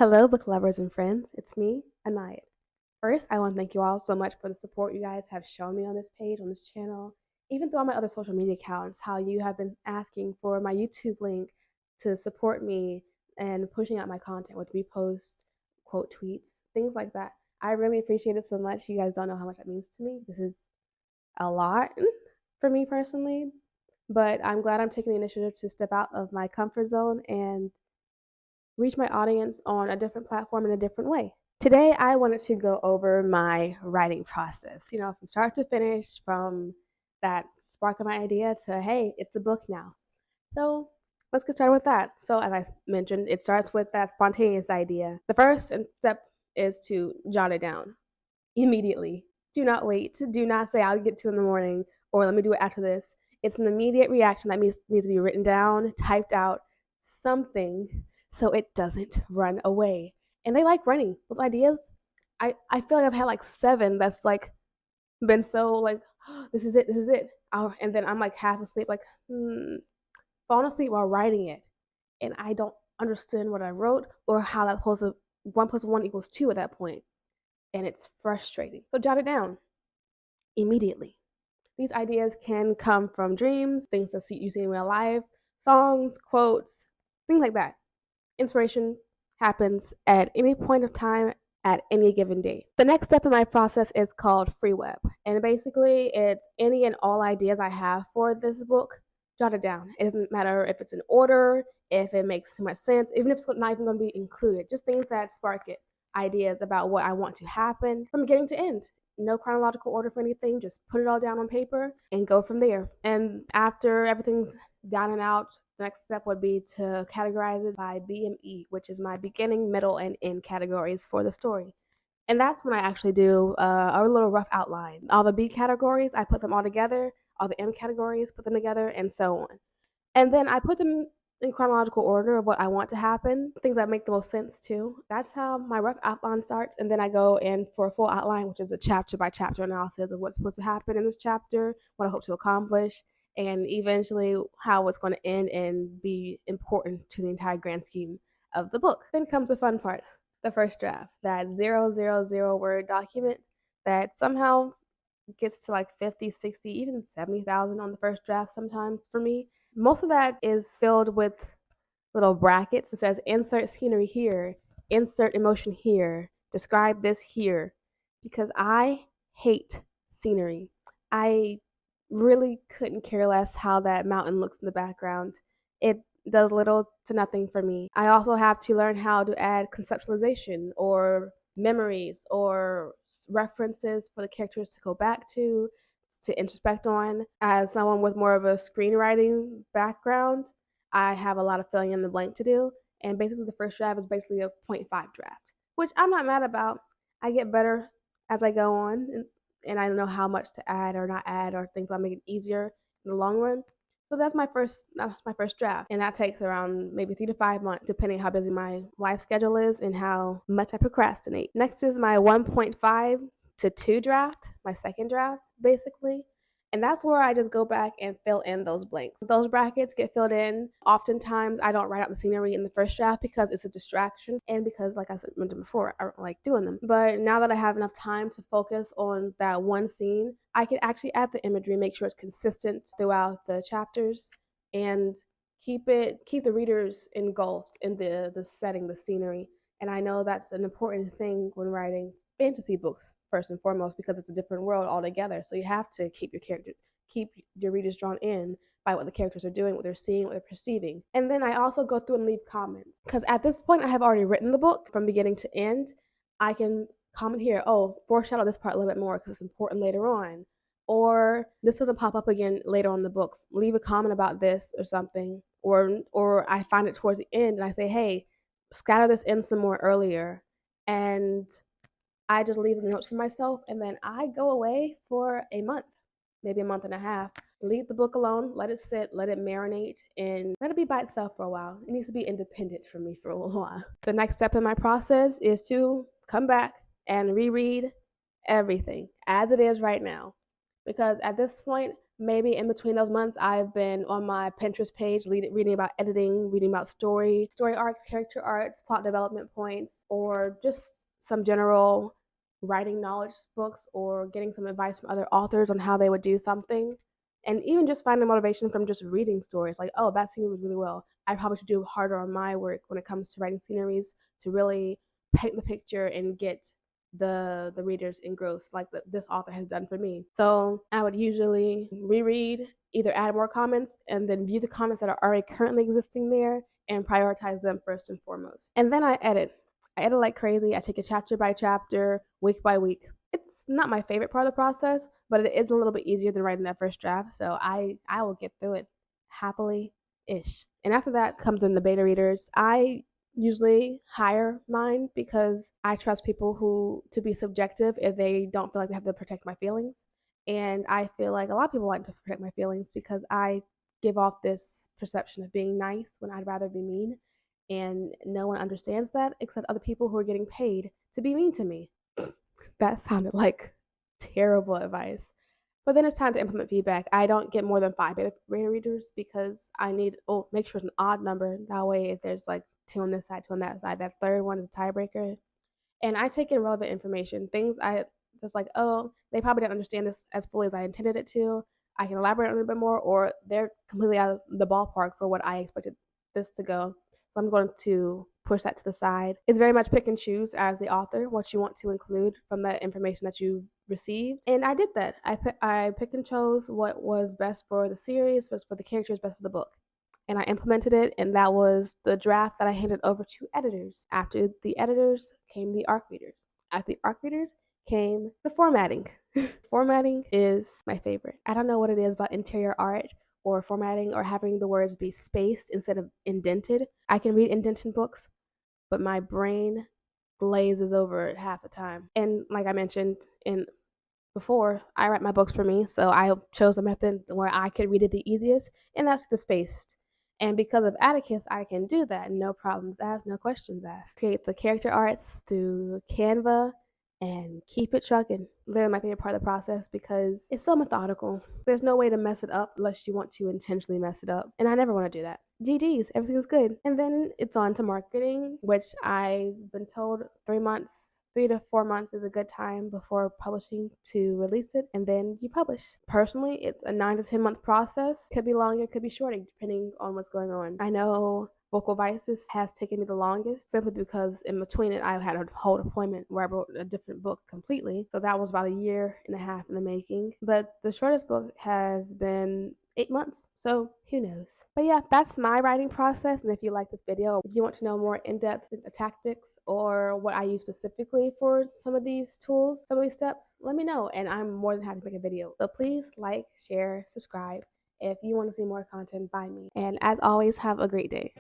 Hello, book lovers and friends. It's me, Anayat. First, I want to thank you all so much for the support you guys have shown me on this page, on this channel, even through all my other social media accounts, how you have been asking for my YouTube link to support me and pushing out my content with reposts, quote tweets, things like that. I really appreciate it so much. You guys don't know how much that means to me. This is a lot for me personally, but I'm glad I'm taking the initiative to step out of my comfort zone and reach my audience on a different platform in a different way. Today, I wanted to go over my writing process, from start to finish, from that spark of my idea to, hey, it's a book now. So let's get started with that. So, as I mentioned, it starts with that spontaneous idea. The first step is to jot it down immediately. Do not wait. Do not say, I'll get to it in the morning or let me do it after this. It's an immediate reaction that needs to be written down, typed out, something so it doesn't run away. And they like running. Those ideas, I feel like I've had like seven that's like been so like, oh, this is it, this is it. And then I'm like half asleep, like, falling asleep while writing it. And I don't understand what I wrote or how that's supposed to, 1 plus 1 equals 2 at that point. And it's frustrating. So jot it down immediately. These ideas can come from dreams, things that you see in real life, songs, quotes, things like that. Inspiration happens at any point of time at any given day. The next step in my process is called free web. And basically, it's any and all ideas I have for this book, jot it down. It doesn't matter if it's in order, if it makes too much sense, even if it's not even going to be included, just things that spark it, ideas about what I want to happen from beginning to end. No chronological order for anything, just put it all down on paper and go from there. And after everything's down and out, the next step would be to categorize it by BME, which is my beginning, middle, and end categories for the story. And that's when I actually do a little rough outline. All the B categories, I put them all together. All the M categories, put them together, and so on. And then I put them in chronological order of what I want to happen, things that make the most sense too. That's how my rough outline starts. And then I go in for a full outline, which is a chapter by chapter analysis of what's supposed to happen in this chapter, what I hope to accomplish, and eventually how it's going to end and be important to the entire grand scheme of the book. Then comes the fun part, the first draft, that 000 word document that somehow gets to like 50, 60, even 70,000 on the first draft sometimes for me. Most of that is filled with little brackets. It says insert scenery here, insert emotion here, describe this here, because I hate scenery. I really couldn't care less how that mountain looks in the background. It does little to nothing for me. I also have to learn how to add conceptualization or memories or references for the characters to go back to introspect on. As someone with more of a screenwriting background, I have a lot of filling in the blank to do. And basically, the first draft is basically a point 0.5 draft, which I'm not mad about. I get better as I go on, and I know how much to add or not add or things that make it easier in the long run. So that's my first draft, and that takes around maybe 3 to 5 months, depending how busy my life schedule is and how much I procrastinate. Next is my 1.5 to 2 draft, my second draft, basically. And that's where I just go back and fill in those blanks. Those brackets get filled in. Oftentimes, I don't write out the scenery in the first draft because it's a distraction and because, like I said mentioned before, I don't like doing them. But now that I have enough time to focus on that one scene, I can actually add the imagery, make sure it's consistent throughout the chapters, and keep the readers engulfed in the setting, the scenery. And I know that's an important thing when writing fantasy books first and foremost because it's a different world altogether. So you have to keep your readers drawn in by what the characters are doing, what they're seeing, what they're perceiving. And then I also go through and leave comments because at this point I have already written the book from beginning to end. I can comment here, oh, foreshadow this part a little bit more because it's important later on. Or this doesn't pop up again later on in the books. Leave a comment about this or something. Or I find it towards the end and I say, hey, scatter this in some more earlier. And I just leave the notes for myself, and then I go away for a month, maybe a month and a half. Leave the book alone, let it sit, let it marinate, and let it be by itself for a while. It needs to be independent from me for a while. The next step in my process is to come back and reread everything as it is right now. Because at this point, maybe in between those months, I've been on my Pinterest page reading about editing, reading about story arcs, character arcs, plot development points, or just some general writing knowledge books, or getting some advice from other authors on how they would do something. And even just finding motivation from just reading stories like, oh, that scene was really well. I probably should do harder on my work when it comes to writing sceneries to really paint the picture and get the readers engrossed like this author has done for me. So I would usually reread, either add more comments, and then view the comments that are already currently existing there and prioritize them first and foremost. And then I edit. I edit like crazy. I take it chapter by chapter, week by week. It's not my favorite part of the process, but it is a little bit easier than writing that first draft. So I will get through it happily ish. And after that comes in the beta readers. I usually hire mine because I trust people who to be subjective if they don't feel like they have to protect my feelings. And I feel like a lot of people like to protect my feelings because I give off this perception of being nice when I'd rather be mean. And no one understands that except other people who are getting paid to be mean to me. That sounded like terrible advice. But then it's time to implement feedback. I don't get more than 5 beta readers because I need, make sure it's an odd number. That way, if there's like 2 on this side, 2 on that side, that third one is a tiebreaker. And I take in relevant information, things I just like, oh, they probably didn't understand this as fully as I intended it to. I can elaborate on it a bit more, or they're completely out of the ballpark for what I expected this to go. So I'm going to push that to the side. It's very much pick and choose as the author what you want to include from the information that you received. And I did that. I picked and chose what was best for the series, best for the characters, best for the book. And I implemented it, and that was the draft that I handed over to editors. After the editors came the arc readers. After the arc readers came the formatting. Formatting is my favorite. I don't know what it is about interior art or formatting or having the words be spaced instead of indented. I can read indented books, but my brain glazes over it half the time. And like I mentioned in before, I write my books for me, so I chose a method where I could read it the easiest, and that's the spaced. And because of Atticus, I can do that. No problems asked, no questions asked. Create the character arts through Canva and keep it trucking. Literally my favorite part of the process because it's so methodical. There's no way to mess it up unless you want to intentionally mess it up. And I never want to do that. GG's, everything's good. And then it's on to marketing, which I've been told 3 to 4 months is a good time before publishing to release it, and then you publish. Personally, it's a 9 to 10 month process. Could be longer, could be shorter, depending on what's going on. I know Vocal Vices has taken me the longest simply because in between it, I had a whole deployment where I wrote a different book completely. So that was about 1.5 years in the making. But the shortest book has been 8 months. So who knows? But yeah, that's my writing process. And if you like this video, if you want to know more in-depth tactics or what I use specifically for some of these tools, some of these steps, let me know. And I'm more than happy to make a video. So please like, share, subscribe if you want to see more content by me. And as always, have a great day.